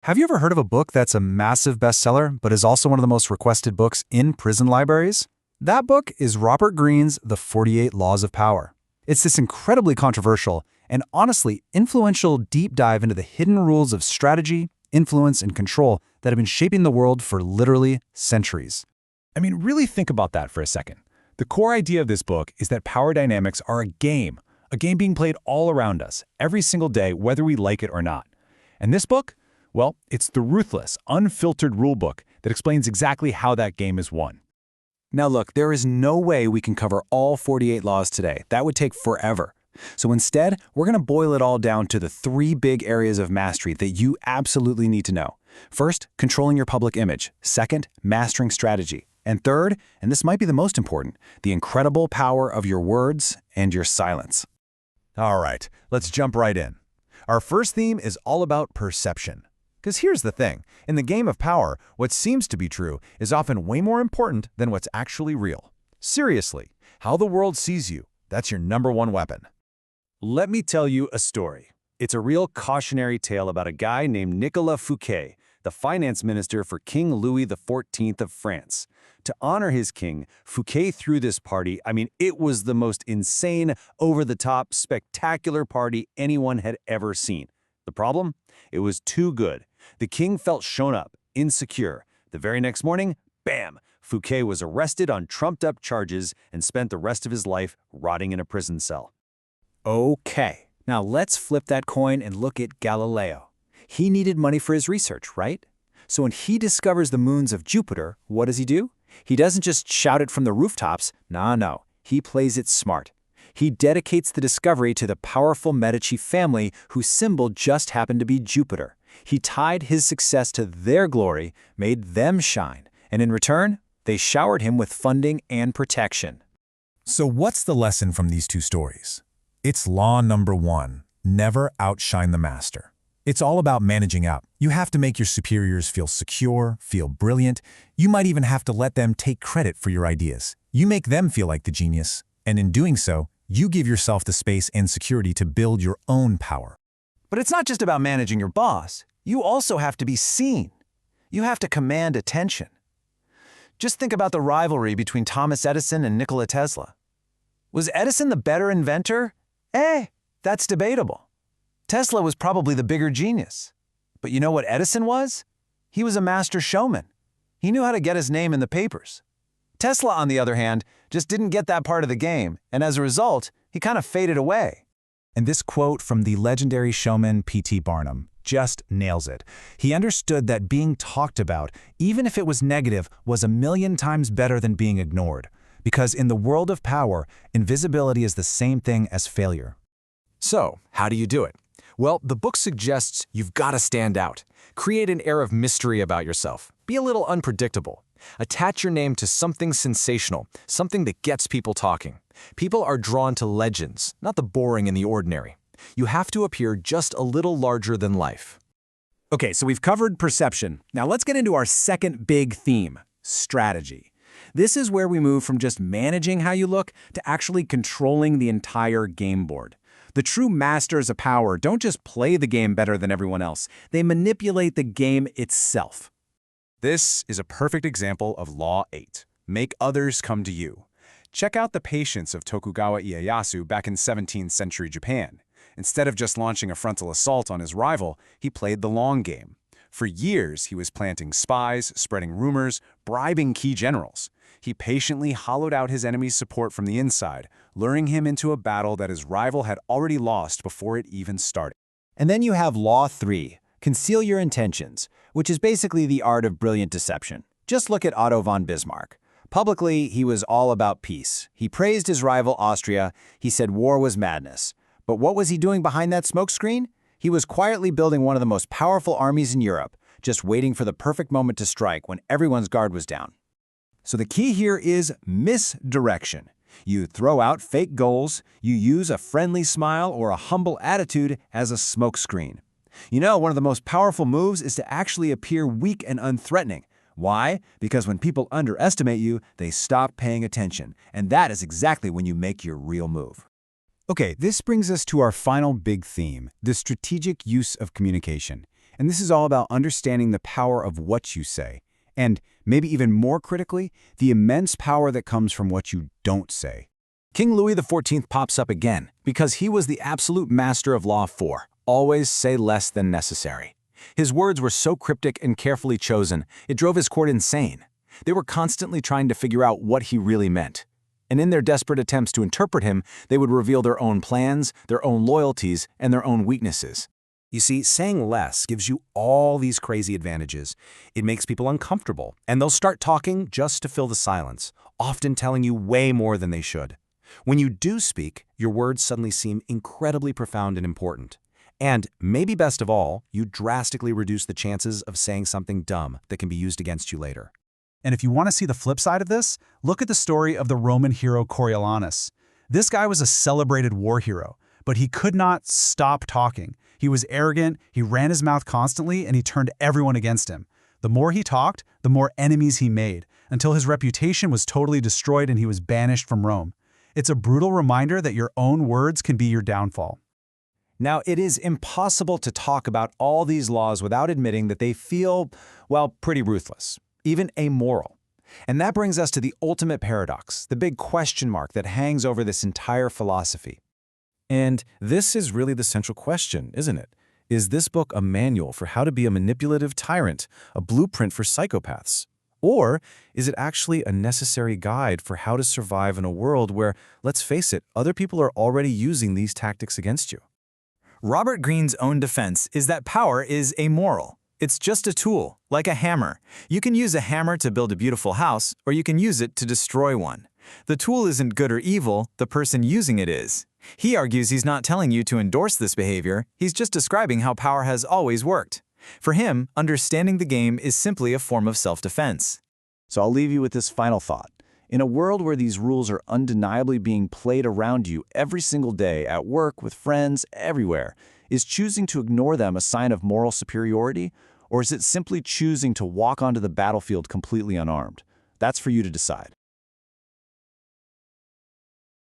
Have you ever heard of a book that's a massive bestseller, but is also one of the most requested books in prison libraries? That book is Robert Greene's The 48 Laws of Power. It's this incredibly controversial and honestly influential deep dive into the hidden rules of strategy, influence, and control that have been shaping the world for literally centuries. I mean, really think about that for a second. The core idea of this book is that power dynamics are a game being played all around us, every single day, whether we like it or not. And this book? Well, it's the ruthless, unfiltered rulebook that explains exactly how that game is won. Now look, there is no way we can cover all 48 laws today. That would take forever. So instead, we're going to boil it all down to the three big areas of mastery that you absolutely need to know. First, controlling your public image. Second, mastering strategy. And third, and this might be the most important, the incredible power of your words and your silence. All right, let's jump right in. Our first theme is all about perception. Because here's the thing, in the game of power, what seems to be true is often way more important than what's actually real. Seriously, how the world sees you, that's your number one weapon. Let me tell you a story. It's a real cautionary tale about a guy named Nicolas Fouquet, the finance minister for King Louis XIV of France. To honor his king, Fouquet threw this party. I mean, it was the most insane, over-the-top, spectacular party anyone had ever seen. The problem? It was too good. The king felt shown up, insecure. The very next morning, bam! Fouquet was arrested on trumped-up charges and spent the rest of his life rotting in a prison cell. Okay, now let's flip that coin and look at Galileo. He needed money for his research, right? So when he discovers the moons of Jupiter, what does he do? He doesn't just shout it from the rooftops. No. He plays it smart. He dedicates the discovery to the powerful Medici family whose symbol just happened to be Jupiter. He tied his success to their glory, made them shine, and in return, they showered him with funding and protection. So what's the lesson from these two stories? It's law number one, never outshine the master. It's all about managing up. You have to make your superiors feel secure, feel brilliant. You might even have to let them take credit for your ideas. You make them feel like the genius, and in doing so, you give yourself the space and security to build your own power. But it's not just about managing your boss. You also have to be seen. You have to command attention. Just think about the rivalry between Thomas Edison and Nikola Tesla. Was Edison the better inventor? That's debatable. Tesla was probably the bigger genius. But you know what Edison was? He was a master showman. He knew how to get his name in the papers. Tesla, on the other hand, just didn't get that part of the game, and as a result, he kind of faded away. And this quote from the legendary showman P.T. Barnum just nails it. He understood that being talked about, even if it was negative, was 1,000,000 times better than being ignored. Because in the world of power, invisibility is the same thing as failure. So, how do you do it? Well, the book suggests you've got to stand out. Create an air of mystery about yourself. Be a little unpredictable. Attach your name to something sensational, something that gets people talking. People are drawn to legends, not the boring and the ordinary. You have to appear just a little larger than life. Okay, so we've covered perception. Now let's get into our second big theme, strategy. This is where we move from just managing how you look to actually controlling the entire game board. The true masters of power don't just play the game better than everyone else, they manipulate the game itself. This is a perfect example of Law 8. Make others come to you. Check out the patience of Tokugawa Ieyasu back in 17th century Japan. Instead of just launching a frontal assault on his rival, he played the long game. For years, he was planting spies, spreading rumors, bribing key generals. He patiently hollowed out his enemy's support from the inside, luring him into a battle that his rival had already lost before it even started. And then you have Law 3, conceal your intentions, which is basically the art of brilliant deception. Just look at Otto von Bismarck. Publicly, he was all about peace. He praised his rival Austria. He said war was madness. But what was he doing behind that smokescreen? He was quietly building one of the most powerful armies in Europe, just waiting for the perfect moment to strike when everyone's guard was down. So the key here is misdirection. You throw out fake goals, you use a friendly smile or a humble attitude as a smokescreen. You know, one of the most powerful moves is to actually appear weak and unthreatening. Why? Because when people underestimate you, they stop paying attention. And that is exactly when you make your real move. Okay, this brings us to our final big theme, the strategic use of communication. And this is all about understanding the power of what you say, and maybe even more critically, the immense power that comes from what you don't say. King Louis XIV pops up again because he was the absolute master of Law 4, always say less than necessary. His words were so cryptic and carefully chosen, it drove his court insane. They were constantly trying to figure out what he really meant. And in their desperate attempts to interpret him, they would reveal their own plans, their own loyalties, and their own weaknesses. You see, saying less gives you all these crazy advantages. It makes people uncomfortable, and they'll start talking just to fill the silence, often telling you way more than they should. When you do speak, your words suddenly seem incredibly profound and important. And, maybe best of all, you drastically reduce the chances of saying something dumb that can be used against you later. And if you want to see the flip side of this, look at the story of the Roman hero Coriolanus. This guy was a celebrated war hero, but he could not stop talking. He was arrogant, he ran his mouth constantly, and he turned everyone against him. The more he talked, the more enemies he made, until his reputation was totally destroyed and he was banished from Rome. It's a brutal reminder that your own words can be your downfall. Now, it is impossible to talk about all these laws without admitting that they feel, well, pretty ruthless, even amoral. And that brings us to the ultimate paradox, the big question mark that hangs over this entire philosophy. And this is really the central question, isn't it? Is this book a manual for how to be a manipulative tyrant, a blueprint for psychopaths? Or is it actually a necessary guide for how to survive in a world where, let's face it, other people are already using these tactics against you? Robert Greene's own defense is that power is amoral. It's just a tool, like a hammer. You can use a hammer to build a beautiful house, or you can use it to destroy one. The tool isn't good or evil, the person using it is. He argues he's not telling you to endorse this behavior, he's just describing how power has always worked. For him, understanding the game is simply a form of self-defense. So I'll leave you with this final thought. In a world where these rules are undeniably being played around you every single day, at work, with friends, everywhere, is choosing to ignore them a sign of moral superiority? Or is it simply choosing to walk onto the battlefield completely unarmed? That's for you to decide.